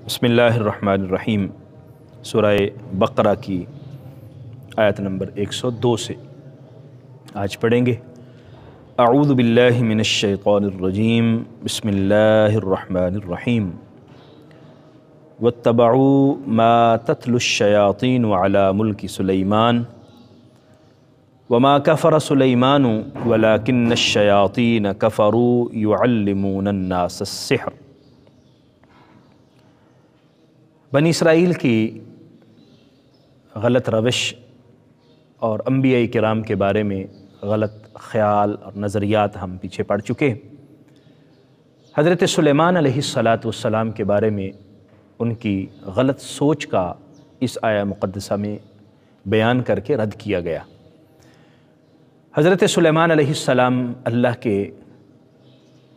بسم اللہ الرحمن الرحیم سورہ بقرہ کی آیت نمبر 102 سے آج پڑھیں گے۔ اعوذ باللہ من الشیطان الرجیم، بسم اللہ الرحمن الرحیم۔ واتبعوا ما تتلو الشیاطین علی ملک سلیمان وما کفر سلیمان ولکن الشیاطین کفروا یعلمون الناس السحر۔ بنی اسرائیل کی غلط روش اور انبیاء کرام کے بارے میں غلط خیال اور نظریات ہم پیچھے پڑ چکے۔ حضرت سلیمان علیہ السلام کے بارے میں ان کی غلط سوچ کا اس آیہ مقدسہ میں بیان کر کے رد کیا گیا۔ حضرت سلیمان علیہ السلام اللہ کے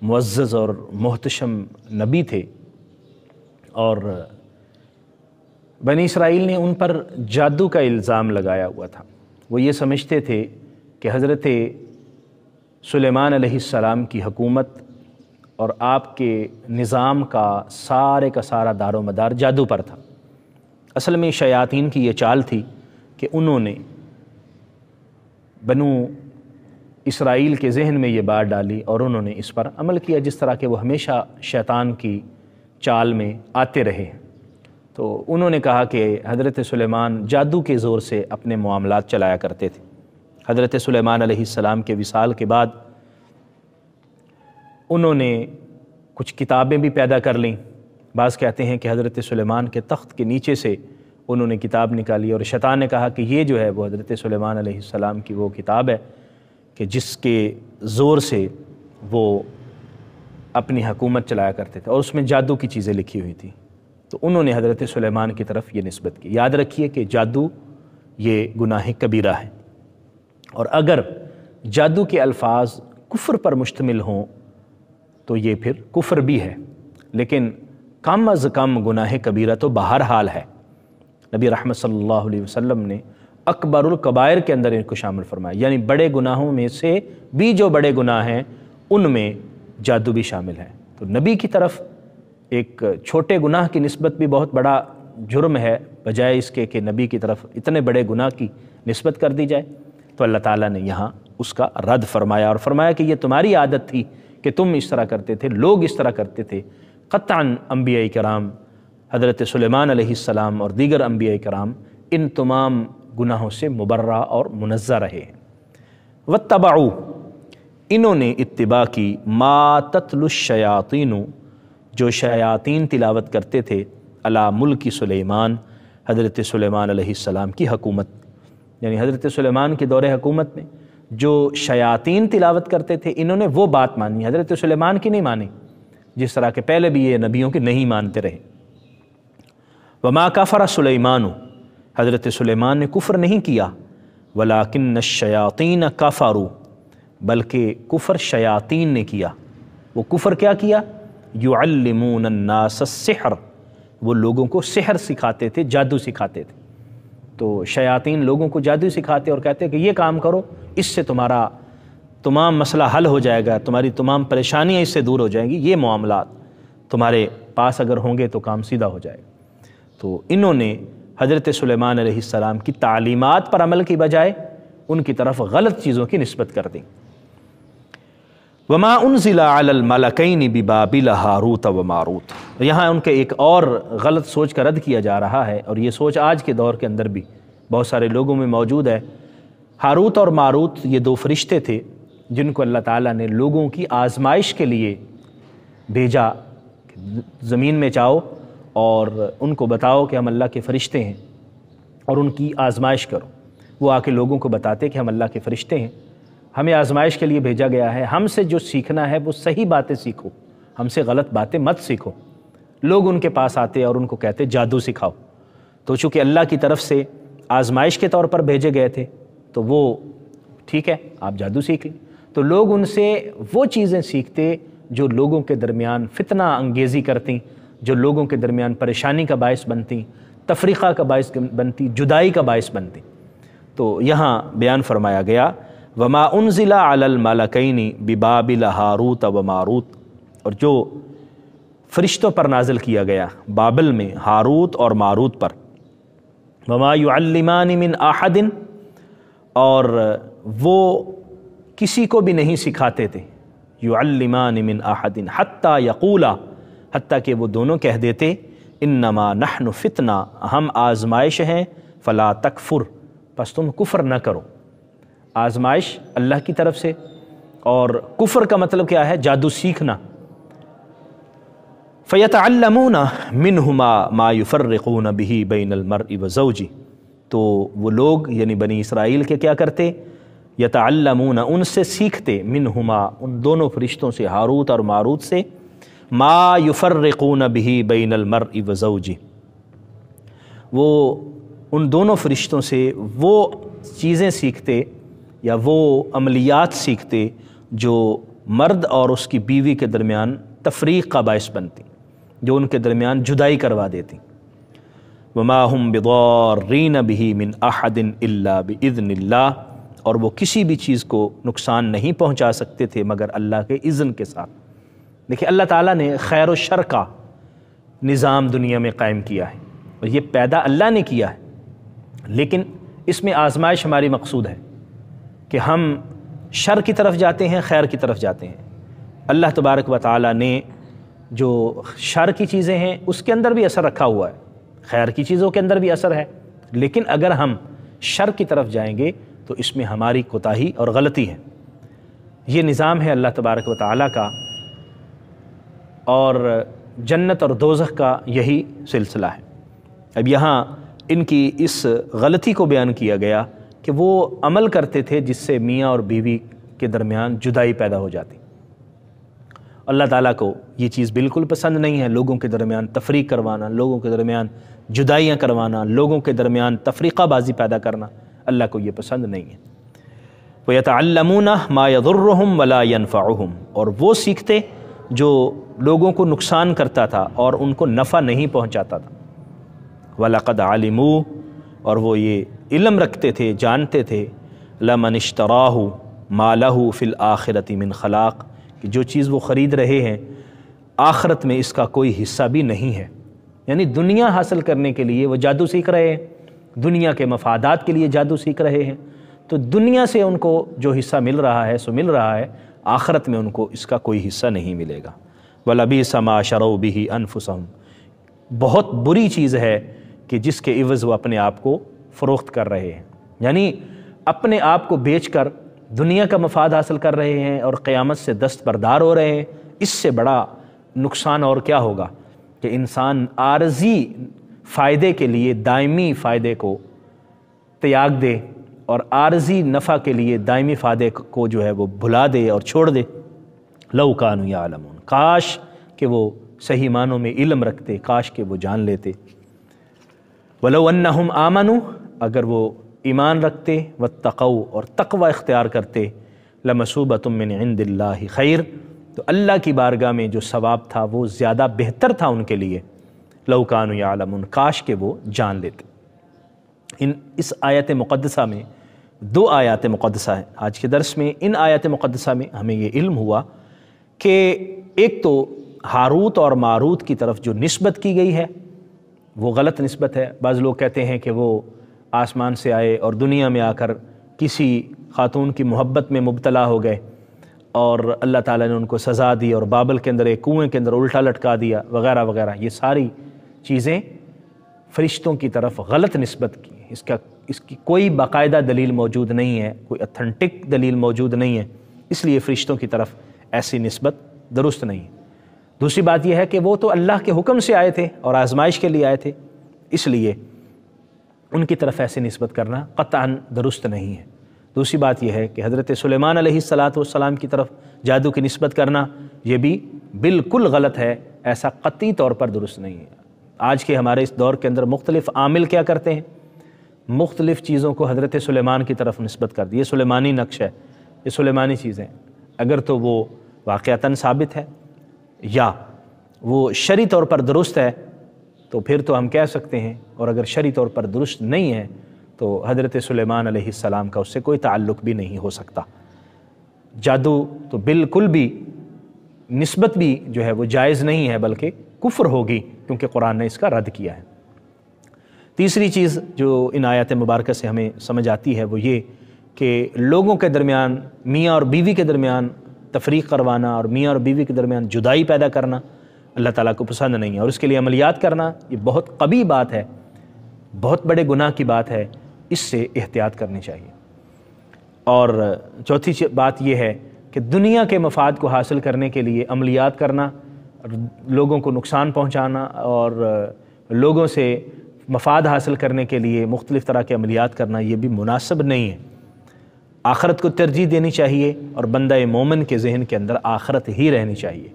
معزز اور محتشم نبی تھے، اور بنی اسرائیل نے ان پر جادو کا الزام لگایا ہوا تھا۔ وہ یہ سمجھتے تھے کہ حضرت سلیمان علیہ السلام کی حکومت اور آپ کے نظام کا سارا دار و مدار جادو پر تھا۔ اصل میں شیاطین کی یہ چال تھی کہ انہوں نے بنو اسرائیل کے ذہن میں یہ بات ڈالی اور انہوں نے اس پر عمل کیا، جس طرح کہ وہ ہمیشہ شیطان کی چال میں آتے رہے۔ تو انہوں نے کہا کہ حضرت سلیمان جادو کے زور سے اپنے معاملات چلایا کرتے تھے۔ حضرت سلیمان علیہ السلام کے وصال کے بعد انہوں نے کچھ کتابیں بھی پیدا کر لیں۔ بعض کہتے ہیں کہ حضرت سلیمان کے تخت کے نیچے سے انہوں نے کتاب نکالی، اور شیطان نے کہا کہ یہ جو ہے وہ حضرت سلیمان علیہ السلام کی وہ کتاب ہے کہ جس کے زور سے وہ اپنی حکومت چلایا کرتے تھے، اور اس میں جادو کی چیزیں لکھی ہوئی تھیں۔ تو انہوں نے حضرت سلیمان کی طرف یہ نسبت کی۔ یاد رکھیے کہ جادو یہ گناہ کبیرہ ہے، اور اگر جادو کے الفاظ کفر پر مشتمل ہوں تو یہ پھر کفر بھی ہے، لیکن کم از کم گناہ کبیرہ تو بہرحال ہے۔ نبی رحمت صلی اللہ علیہ وسلم نے اکبر الکبائر کے اندر ان کو شامل فرمایا، یعنی بڑے گناہوں میں سے بھی جو بڑے گناہ ہیں ان میں جادو بھی شامل ہے۔ تو نبی کی طرف ایک چھوٹے گناہ کی نسبت بھی بہت بڑا جرم ہے، بجائے اس کے کہ نبی کی طرف اتنے بڑے گناہ کی نسبت کر دی جائے۔ تو اللہ تعالیٰ نے یہاں اس کا رد فرمایا، اور فرمایا کہ یہ تمہاری عادت تھی کہ تم اس طرح کرتے تھے، لوگ اس طرح کرتے تھے۔ قطعاً انبیاء کرام، حضرت سلیمان علیہ السلام اور دیگر انبیاء کرام ان تمام گناہوں سے مبرہ اور منزہ رہے ہیں۔ واتبعوا، انہوں نے اتباع کی، ما تتلو الشیاطین، جو شیاطین تلاوت کرتے تھے، علی ملک سلیمان، حضرت سلیمان علیہ السلام کی حکومت، یعنی حضرت سلیمان کے دور حکومت میں جو شیاطین تلاوت کرتے تھے انہوں نے وہ بات مانی، حضرت سلیمان کی نہیں مانی، جس طرح کہ پہلے بھی یہ نبیوں کی نہیں مانتے رہے۔ وما کفر سلیمان، حضرت سلیمان نے کفر نہیں کیا، ولکن الشیاطین کفروا، بلکہ کفر شیاطین نے کیا۔ وہ کفر کیا کیا؟ یعلمون الناس السحر، وہ لوگوں کو سحر سکھاتے تھے، جادو سکھاتے تھے۔ تو شیاطین لوگوں کو جادو سکھاتے اور کہتے کہ یہ کام کرو، اس سے تمہارا تمام مسئلہ حل ہو جائے گا، تمہاری تمام پریشانیاں اس سے دور ہو جائیں گی، یہ معاملات تمہارے پاس اگر ہوں گے تو کام سیدھا ہو جائے گا۔ تو انہوں نے حضرت سلیمان علیہ السلام کی تعلیمات پر عمل کی بجائے ان کی طرف غلط چیزوں کی نسبت کر دی۔ وما انزل علی الملکین ببابل ہاروت و ماروت، یہاں ان کے ایک اور غلط سوچ کا رد کیا جا رہا ہے، اور یہ سوچ آج کے دور کے اندر بھی بہت سارے لوگوں میں موجود ہے۔ ہاروت اور ماروت یہ دو فرشتے تھے جن کو اللہ تعالیٰ نے لوگوں کی آزمائش کے لیے بھیجا، زمین میں جاؤ اور ان کو بتاؤ کہ ہم اللہ کے فرشتے ہیں اور ان کی آزمائش کرو۔ وہ آ کے لوگوں کو بتاتے کہ ہم اللہ کے فرشتے ہیں، ہمیں آزمائش کے لیے بھیجا گیا ہے، ہم سے جو سیکھنا ہے وہ صحیح باتیں سیکھو، ہم سے غلط باتیں مت سیکھو۔ لوگ ان کے پاس آتے اور ان کو کہتے جادو سکھاؤ۔ تو چونکہ اللہ کی طرف سے آزمائش کے طور پر بھیجے گئے تھے تو وہ ٹھیک ہے، آپ جادو سیکھ لیں۔ تو لوگ ان سے وہ چیزیں سیکھتے جو لوگوں کے درمیان فتنہ انگیزی کرتی، جو لوگوں کے درمیان پریشانی کا باعث بنتی، تفریقہ کا باعث بنتی، جدائی کا باعث بنتی۔ تو یہاں بیان فرمایا گیا وما انزل علی الملکین ببابل ہاروت و ماروت، اور جو فرشتوں پر نازل کیا گیا بابل میں ہاروت اور ماروت پر۔ وما يعلمان من احد، اور وہ کسی کو بھی نہیں سکھاتے تھے، يعلمان من احد حتی یقولا، حتیٰ کہ وہ دونوں کہہ دیتے انما نحن فتنہ، ہم آزمائش ہیں، فلا تکفر، پس تم کفر نہ کرو۔ آزمائش اللہ کی طرف سے، اور کفر کا مطلب کیا ہے؟ جادو سیکھنا۔ فَيَتَعَلَّمُونَ مِنْهُمَا مَا يُفَرِّقُونَ بِهِ بَيْنَ الْمَرْءِ وَزَوْجِهِ، تو وہ لوگ یعنی بنی اسرائیل کے کیا کرتے؟ یتعلمون، ان سے سیکھتے، منہما، ان دونوں فرشتوں سے، ہاروت اور ماروت سے، ما یفرقون بہ بین المرء وزوجہ، وہ ان دونوں فرشتوں سے وہ چیزیں سیکھتے یا وہ عملیات سیکھتے جو مرد اور اس کی بیوی کے درمیان تفریق کا باعث بنتی، جو ان کے درمیان جدائی کروا دیتی۔ وما هم بضارین بہ من احد الا باذن اللہ، اور وہ کسی بھی چیز کو نقصان نہیں پہنچا سکتے تھے مگر اللہ کے اذن کے ساتھ۔ دیکھیں اللہ تعالیٰ نے خیر و شر کا نظام دنیا میں قائم کیا ہے، اور یہ پیدا اللہ نے کیا ہے، لیکن اس میں آزمائش ہماری مقصود ہے کہ ہم شر کی طرف جاتے ہیں، خیر کی طرف جاتے ہیں۔ اللہ تبارک و تعالیٰ نے جو شر کی چیزیں ہیں اس کے اندر بھی اثر رکھا ہوا ہے، خیر کی چیزوں کے اندر بھی اثر ہے، لیکن اگر ہم شر کی طرف جائیں گے تو اس میں ہماری کوتاہی اور غلطی ہے۔ یہ نظام ہے اللہ تبارک و تعالیٰ کا، اور جنت اور دوزخ کا یہی سلسلہ ہے۔ اب یہاں ان کی اس غلطی کو بیان کیا گیا کہ وہ عمل کرتے تھے جس سے میاں اور بیوی کے درمیان جدائی پیدا ہو جاتی۔ اللہ تعالیٰ کو یہ چیز بالکل پسند نہیں ہے، لوگوں کے درمیان تفریق کروانا، لوگوں کے درمیان جدائیاں کروانا، لوگوں کے درمیان تفریقہ بازی پیدا کرنا، اللہ کو یہ پسند نہیں ہے۔ وَيَتَعَلَّمُونَ مَا يَضُرُّهُمْ وَلَا يَنفَعُهُمْ، اور وہ سیکھتے جو لوگوں کو نقصان کرتا تھا اور ان کو نفع نہیں پہنچاتا تھا۔ وَلَقَدْ عَلِمُوا، اور وہ یہ علم رکھتے تھے، جانتے تھے، لَمَنِ اشْتَرَاهُ مَا لَهُ فِي الْآخِرَةِ مِنْ خَلَاقٍ، کہ جو چیز وہ خرید رہے ہیں آخرت میں اس کا کوئی حصہ بھی نہیں ہے۔ یعنی دنیا حاصل کرنے کے لیے وہ جادو سیکھ رہے ہیں، دنیا کے مفادات کے لیے جادو سیکھ رہے ہیں، تو دنیا سے ان کو جو حصہ مل رہا ہے سو مل رہا ہے، آخرت میں ان کو اس کا کوئی حصہ نہیں ملے گا۔ وَلَبِئْسَ مَا شَرَوْا بِهِ أَنفُسَهُمْ، بہت بری چیز ہے کہ جس کے عوض وہ اپنے آپ کو فروخت کر رہے ہیں، یعنی اپنے آپ کو بیچ کر دنیا کا مفاد حاصل کر رہے ہیں اور قیامت سے دستبردار ہو رہے ہیں۔ اس سے بڑا نقصان اور کیا ہوگا کہ انسان عارضی فائدے کے لیے دائمی فائدے کو تیاگ دے، اور عارضی نفع کے لیے دائمی فائدے کو جو ہے وہ بھلا دے اور چھوڑ دے۔ لَوْ كَانُوا يَعْلَمُونَ، کاش کہ وہ صحیح معنوں میں علم رکھتے، کاش کہ وہ جان لیتے۔ وَلَوْ أَنَّهُمْ آمَنُوا، اگر وہ ایمان رکھتے، واتقوا، اور تقوی اختیار کرتے، لَمَثُوبَةٌ مِّنْ عِنْدِ اللَّهِ خَيْرٌ، تو اللہ کی بارگاہ میں جو ثواب تھا وہ زیادہ بہتر تھا ان کے لیے۔ لَوْ كَانُوا يَعْلَمُونَ، کاش کہ وہ جان لیتے۔ اس آیت مقدسہ میں دو آیات مقدسہ ہیں۔ آج کے درس میں ان آیات مقدسہ میں ہمیں یہ علم ہوا کہ ایک تو ہاروت اور ماروت کی طرف جو نسبت کی گئی ہے وہ غلط نسبت ہے۔ بعض لوگ کہتے ہیں کہ وہ آسمان سے آئے اور دنیا میں آ کر کسی خاتون کی محبت میں مبتلا ہو گئے اور اللہ تعالیٰ نے ان کو سزا دی اور بابل کے اندر ایک کنویں کے اندر الٹا لٹکا دیا وغیرہ وغیرہ۔ یہ ساری چیزیں فرشتوں کی طرف غلط نسبت کی، اس کی کوئی باقاعدہ دلیل موجود نہیں ہے، کوئی اتھینٹک دلیل موجود نہیں ہے، اس لیے فرشتوں کی طرف ایسی نسبت درست نہیں ہے۔ دوسری بات یہ ہے کہ وہ تو اللہ کے حکم سے آئے تھے اور آزمائش کے لیے آئے تھے، اس لیے ان کی طرف ایسی نسبت کرنا قطعاً درست نہیں ہے۔ دوسری بات یہ ہے کہ حضرت سلیمان علیہ السلام کی طرف جادو کی نسبت کرنا یہ بھی بالکل غلط ہے، ایسا قطعی طور پر درست نہیں ہے۔ آج کے ہمارے اس دور کے اندر مختلف عامل کیا کرتے ہیں، مختلف چیزوں کو حضرت سلیمان کی طرف نسبت کر دی، یہ سلیمانی نقش ہے، یہ سلیمانی چیزیں، اگر تو وہ واقعتاً ثابت ہے یا وہ شرعی طور پر درست ہے تو پھر تو ہم کہہ سکتے ہیں، اور اگر شرعی طور پر درست نہیں ہے تو حضرت سلیمان علیہ السلام کا اس سے کوئی تعلق بھی نہیں ہو سکتا۔ جادو تو بالکل بھی نسبت بھی جو ہے وہ جائز نہیں ہے بلکہ کفر ہوگی، کیونکہ قرآن نے اس کا رد کیا ہے۔ تیسری چیز جو ان آیات مبارکہ سے ہمیں سمجھ آتی ہے وہ یہ کہ لوگوں کے درمیان، میاں اور بیوی کے درمیان تفریق کروانا اور میاں اور بیوی کے درمیان جدائی پیدا کرنا اللہ تعالیٰ کو پسند نہیں ہے، اور اس کے لیے عملیات کرنا یہ بہت قبیح بات ہے، بہت بڑے گناہ کی بات ہے، اس سے احتیاط کرنی چاہیے۔ اور چوتھی بات یہ ہے کہ دنیا کے مفاد کو حاصل کرنے کے لیے عملیات کرنا، لوگوں کو نقصان پہنچانا اور لوگوں سے مفاد حاصل کرنے کے لیے مختلف طرح کے عملیات کرنا یہ بھی مناسب نہیں ہے۔ آخرت کو ترجیح دینی چاہیے اور بندہ مومن کے ذہن کے اندر آخرت ہی رہنی چاہیے،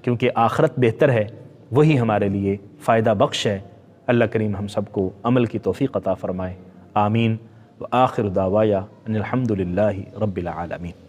کیونکہ آخرت بہتر ہے، وہی ہمارے لیے فائدہ بخش ہے۔ اللہ کریم ہم سب کو عمل کی توفیق عطا فرمائے، آمین۔ وآخر دعوایا ان الحمد للہ رب العالمین۔